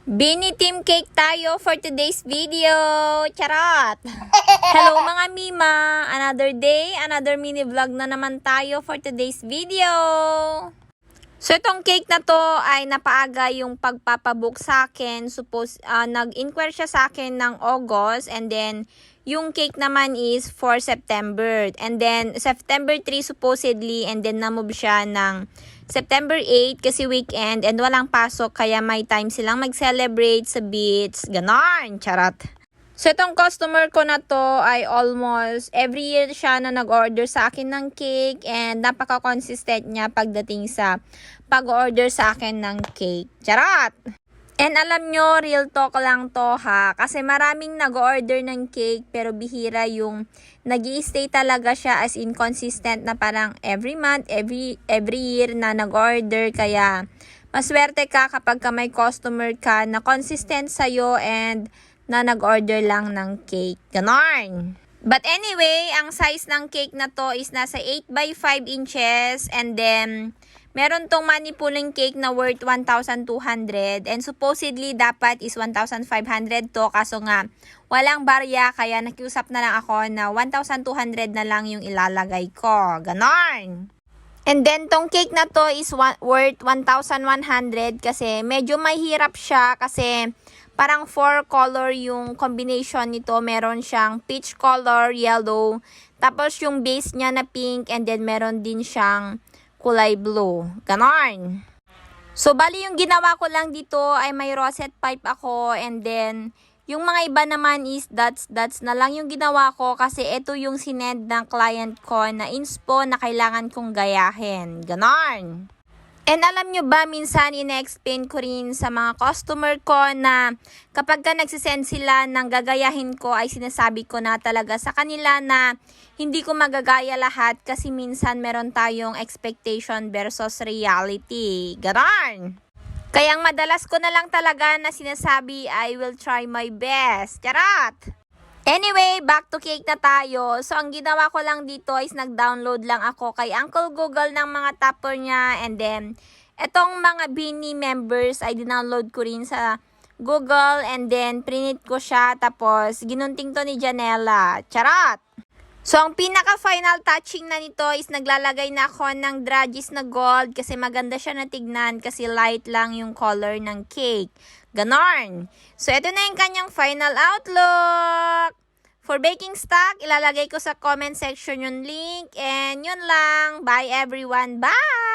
Bini Team Cake tayo for today's video. Charot! Hello mga Mima! Another day, another mini vlog na naman tayo for today's video. So itong cake na to ay napaaga yung pagpapabook sa akin. Nag-inquire siya sa akin ng August, and then yung cake naman is for September. And then September 3 supposedly, and then namove siya ng September 8 kasi weekend and walang pasok, kaya may time silang mag-celebrate sa beach. Ganon, charot. So itong customer ko na to ay almost every year siya na nag-order sa akin ng cake, and napaka-consistent niya pagdating sa pag-order sa akin ng cake. Charot! And alam nyo, real talk lang to ha, kasi maraming nag-order ng cake pero bihira yung nag-i-stay talaga siya, as in consistent na parang every month, every year na nag-order. Kaya maswerte ka kapag ka may customer ka na consistent sa'yo and na nag-order lang ng cake. Ganon! But anyway, ang size ng cake na to is nasa 8 by 5 inches, and then meron tong money pulling cake na worth 1,200, and supposedly dapat is 1,500 to, kaso nga walang barya, kaya nakiusap na lang ako na 1,200 na lang yung ilalagay ko. Ganon! And then tong cake na to is worth 1,100 kasi medyo mahirap siya kasi parang 4 color yung combination nito. Meron siyang peach color, yellow, tapos yung base niya na pink, and then meron din siyang kulay blue. Ganon. So, bali yung ginawa ko lang dito ay may rosette pipe ako, and then yung mga iba naman is dots na lang yung ginawa ko kasi ito yung sinend ng client ko na inspo na kailangan kong gayahin. Ganon. And alam nyo ba, minsan ina-explain ko rin sa mga customer ko na kapag ka nagsisend sila ng gagayahin ko, ay sinasabi ko na talaga sa kanila na hindi ko magagaya lahat kasi minsan meron tayong expectation versus reality. Ganon! Kaya madalas ko na lang talaga na sinasabi, I will try my best. Charot! Anyway, back to cake na tayo. So, ang ginawa ko lang dito is nag-download lang ako kay Uncle Google ng mga topper niya. And then, etong mga Bini members ay dinownload ko rin sa Google. And then, print ko siya. Tapos, ginunting to ni Janela. Charot! So, ang pinaka-final touching na nito is naglalagay na ako ng dragis na gold kasi maganda siya na tignan kasi light lang yung color ng cake. Ganon. So, ito na yung kanyang final outlook. For baking stock, ilalagay ko sa comment section yung link. And yun lang. Bye everyone. Bye!